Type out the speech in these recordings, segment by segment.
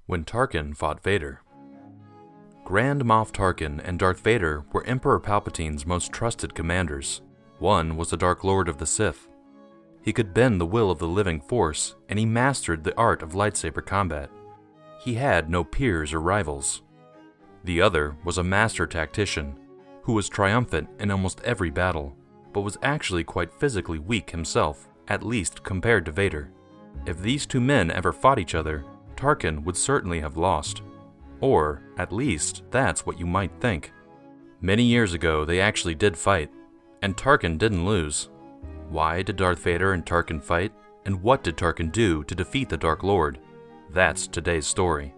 when Tarkin fought Vader. Grand Moff Tarkin and Darth Vader were Emperor Palpatine's most trusted commanders. One was the Dark Lord of the Sith. He could bend the will of the living force, and he mastered the art of lightsaber combat. He had no peers or rivals. The other was a master tactician, who was triumphant in almost every battle, but was actually quite physically weak himself, at least compared to Vader. If these two men ever fought each other, Tarkin would certainly have lost. Or, at least, that's what you might think. Many years ago, they actually did fight, and Tarkin didn't lose. Why did Darth Vader and Tarkin fight, and what did Tarkin do to defeat the Dark Lord? That's today's story.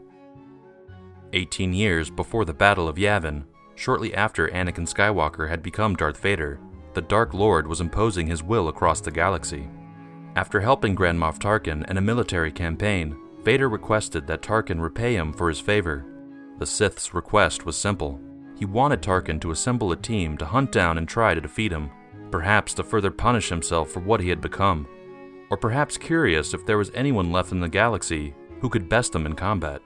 18 years before the Battle of Yavin, shortly after Anakin Skywalker had become Darth Vader, the Dark Lord was imposing his will across the galaxy. After helping Grand Moff Tarkin in a military campaign, Vader requested that Tarkin repay him for his favor. The Sith's request was simple. He wanted Tarkin to assemble a team to hunt down and try to defeat him, perhaps to further punish himself for what he had become, or perhaps curious if there was anyone left in the galaxy who could best him in combat.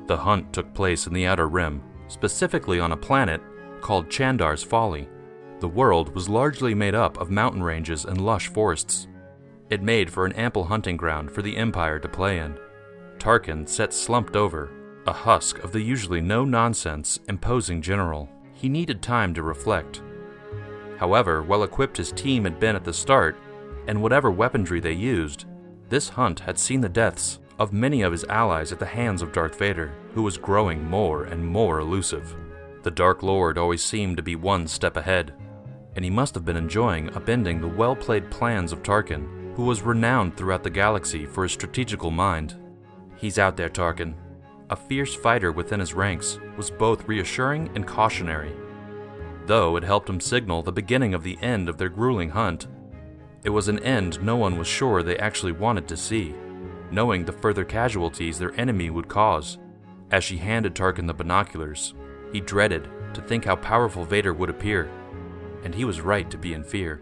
The hunt took place in the Outer Rim, specifically on a planet called Chandar's Folly. The world was largely made up of mountain ranges and lush forests. It made for an ample hunting ground for the Empire to play in. Tarkin sat slumped over, a husk of the usually no-nonsense, imposing general. He needed time to reflect. However well-equipped his team had been at the start, and whatever weaponry they used, this hunt had seen the deaths of many of his allies at the hands of Darth Vader, who was growing more and more elusive. The Dark Lord always seemed to be one step ahead, and he must have been enjoying upending the well-played plans of Tarkin, who was renowned throughout the galaxy for his strategical mind. "He's out there, Tarkin." A fierce fighter within his ranks was both reassuring and cautionary. Though it helped him signal the beginning of the end of their grueling hunt, it was an end no one was sure they actually wanted to see, knowing the further casualties their enemy would cause. As she handed Tarkin the binoculars, he dreaded to think how powerful Vader would appear, and he was right to be in fear.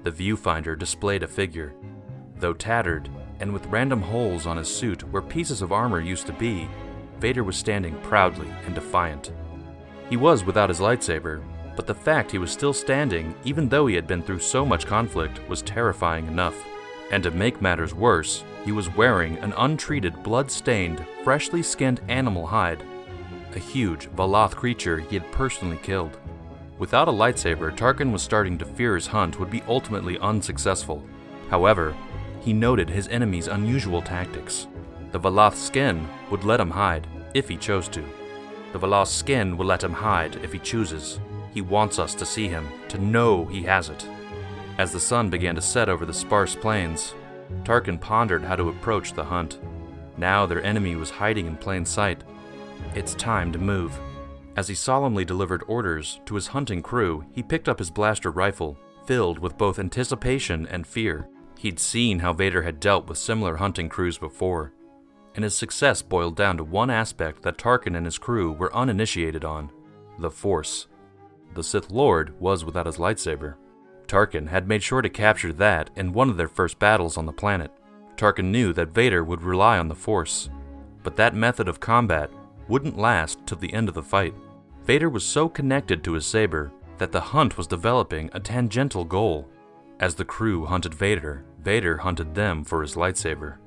The viewfinder displayed a figure. Though tattered, and with random holes on his suit where pieces of armor used to be, Vader was standing proudly and defiant. He was without his lightsaber, but the fact he was still standing, even though he had been through so much conflict, was terrifying enough. And to make matters worse, he was wearing an untreated, blood-stained, freshly skinned animal hide, a huge Valath creature he had personally killed. Without a lightsaber, Tarkin was starting to fear his hunt would be ultimately unsuccessful. However, he noted his enemy's unusual tactics. The Valath skin would let him hide, if he chose to. The Valath skin will let him hide if he chooses. He wants us to see him, to know he has it. As the sun began to set over the sparse plains, Tarkin pondered how to approach the hunt. Now their enemy was hiding in plain sight. It's time to move. As he solemnly delivered orders to his hunting crew, he picked up his blaster rifle, filled with both anticipation and fear. He'd seen how Vader had dealt with similar hunting crews before, and his success boiled down to one aspect that Tarkin and his crew were uninitiated on: the Force. The Sith Lord was without his lightsaber. Tarkin had made sure to capture that in one of their first battles on the planet. Tarkin knew that Vader would rely on the Force, but that method of combat wouldn't last till the end of the fight. Vader was so connected to his saber that the hunt was developing a tangential goal. As the crew hunted Vader, Vader hunted them for his lightsaber.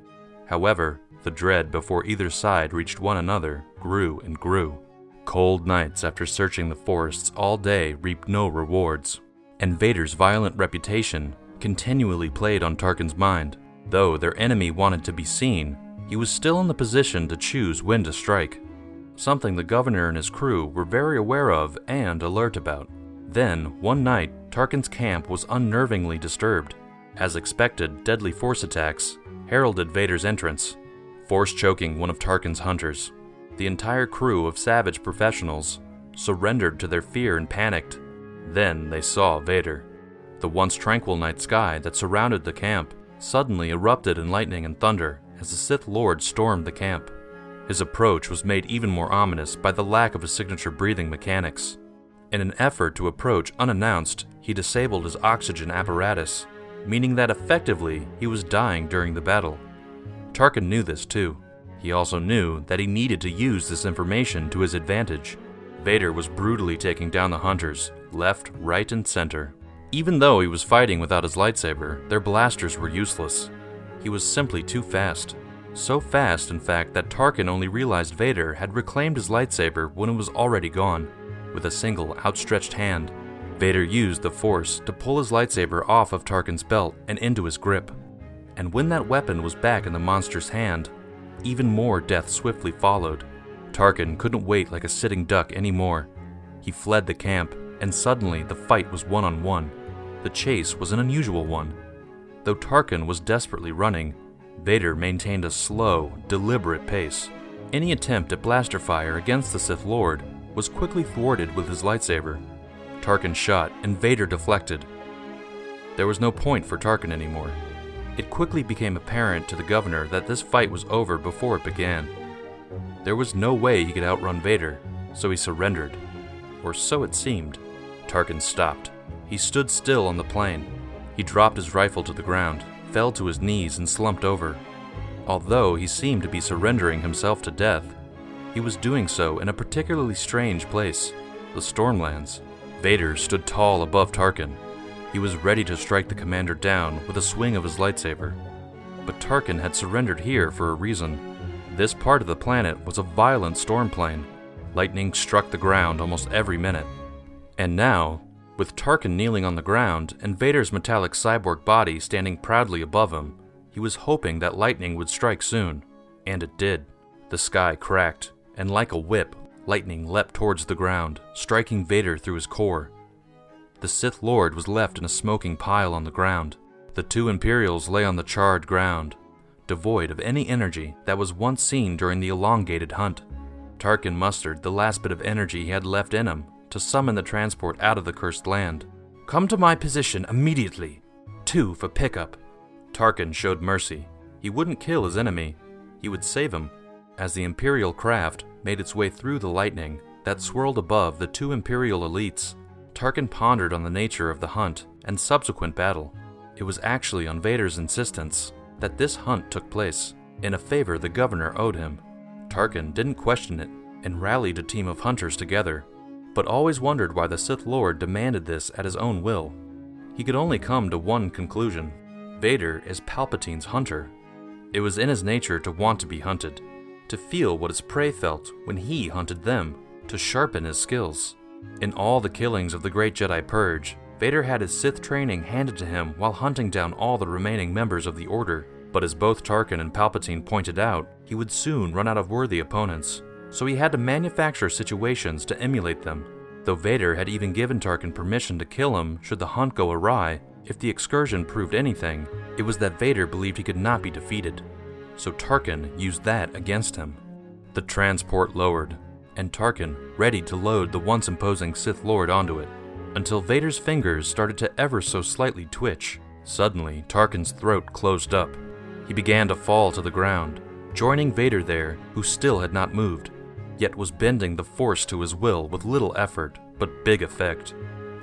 However, the dread before either side reached one another grew and grew. Cold nights after searching the forests all day reaped no rewards, and Vader's violent reputation continually played on Tarkin's mind. Though their enemy wanted to be seen, he was still in the position to choose when to strike, something the governor and his crew were very aware of and alert about. Then, one night, Tarkin's camp was unnervingly disturbed. As expected, deadly Force attacks heralded Vader's entrance, Force choking one of Tarkin's hunters. The entire crew of savage professionals surrendered to their fear and panicked. Then they saw Vader. The once tranquil night sky that surrounded the camp suddenly erupted in lightning and thunder as the Sith Lord stormed the camp. His approach was made even more ominous by the lack of his signature breathing mechanics. In an effort to approach unannounced, he disabled his oxygen apparatus, meaning that effectively he was dying during the battle. Tarkin knew this too. He also knew that he needed to use this information to his advantage. Vader was brutally taking down the Hunters, left, right, and center. Even though he was fighting without his lightsaber, their blasters were useless. He was simply too fast. So fast, in fact, that Tarkin only realized Vader had reclaimed his lightsaber when it was already gone. With a single outstretched hand, Vader used the Force to pull his lightsaber off of Tarkin's belt and into his grip. And when that weapon was back in the monster's hand, even more death swiftly followed. Tarkin couldn't wait like a sitting duck anymore. He fled the camp, and suddenly the fight was one-on-one. The chase was an unusual one. Though Tarkin was desperately running, Vader maintained a slow, deliberate pace. Any attempt at blaster fire against the Sith Lord was quickly thwarted with his lightsaber. Tarkin shot, and Vader deflected. There was no point for Tarkin anymore. It quickly became apparent to the governor that this fight was over before it began. There was no way he could outrun Vader, so he surrendered. Or so it seemed. Tarkin stopped. He stood still on the plain. He dropped his rifle to the ground, fell to his knees, and slumped over. Although he seemed to be surrendering himself to death, he was doing so in a particularly strange place, the Stormlands. Vader stood tall above Tarkin. He was ready to strike the commander down with a swing of his lightsaber. But Tarkin had surrendered here for a reason. This part of the planet was a violent storm plain. Lightning struck the ground almost every minute. And now, with Tarkin kneeling on the ground and Vader's metallic cyborg body standing proudly above him, he was hoping that lightning would strike soon. And it did. The sky cracked, and like a whip, lightning leapt towards the ground, striking Vader through his core. The Sith Lord was left in a smoking pile on the ground. The two Imperials lay on the charred ground, devoid of any energy that was once seen during the elongated hunt. Tarkin mustered the last bit of energy he had left in him to summon the transport out of the cursed land. "Come to my position immediately. 2 for pickup." Tarkin showed mercy. He wouldn't kill his enemy. He would save him. As the Imperial craft made its way through the lightning that swirled above the 2 Imperial elites, Tarkin pondered on the nature of the hunt and subsequent battle. It was actually on Vader's insistence that this hunt took place, in a favor the governor owed him. Tarkin didn't question it and rallied a team of hunters together, but always wondered why the Sith Lord demanded this at his own will. He could only come to one conclusion. Vader is Palpatine's hunter. It was in his nature to want to be hunted, to feel what his prey felt when he hunted them, to sharpen his skills. In all the killings of the Great Jedi Purge, Vader had his Sith training handed to him while hunting down all the remaining members of the Order, but as both Tarkin and Palpatine pointed out, he would soon run out of worthy opponents, so he had to manufacture situations to emulate them. Though Vader had even given Tarkin permission to kill him should the hunt go awry, if the excursion proved anything, it was that Vader believed he could not be defeated, so Tarkin used that against him. The transport lowered, and Tarkin readied to load the once imposing Sith Lord onto it, until Vader's fingers started to ever so slightly twitch. Suddenly, Tarkin's throat closed up. He began to fall to the ground, joining Vader there, who still had not moved, yet was bending the Force to his will with little effort, but big effect.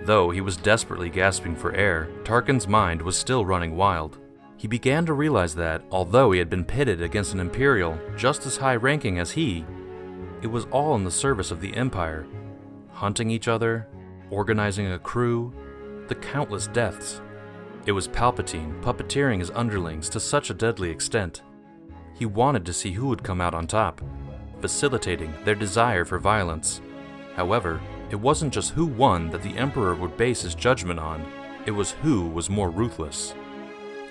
Though he was desperately gasping for air, Tarkin's mind was still running wild. He began to realize that, although he had been pitted against an Imperial just as high-ranking as he, it was all in the service of the Empire. Hunting each other, organizing a crew, the countless deaths. It was Palpatine puppeteering his underlings to such a deadly extent. He wanted to see who would come out on top, facilitating their desire for violence. However, it wasn't just who won that the Emperor would base his judgment on, it was who was more ruthless.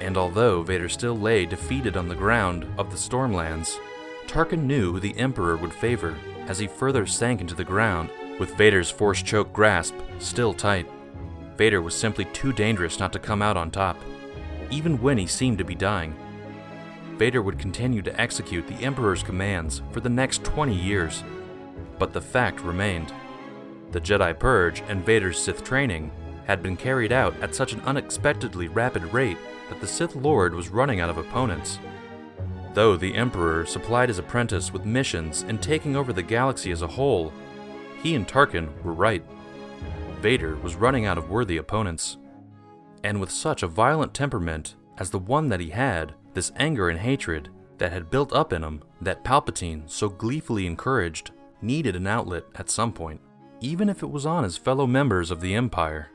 And although Vader still lay defeated on the ground of the Stormlands, Tarkin knew who the Emperor would favor as he further sank into the ground, with Vader's Force-choked grasp still tight. Vader was simply too dangerous not to come out on top, even when he seemed to be dying. Vader would continue to execute the Emperor's commands for the next 20 years. But the fact remained. The Jedi Purge and Vader's Sith training had been carried out at such an unexpectedly rapid rate that the Sith Lord was running out of opponents. Though the Emperor supplied his apprentice with missions and taking over the galaxy as a whole, he and Tarkin were right. Vader was running out of worthy opponents. And with such a violent temperament as the one that he had, this anger and hatred that had built up in him that Palpatine so gleefully encouraged needed an outlet at some point, even if it was on his fellow members of the Empire.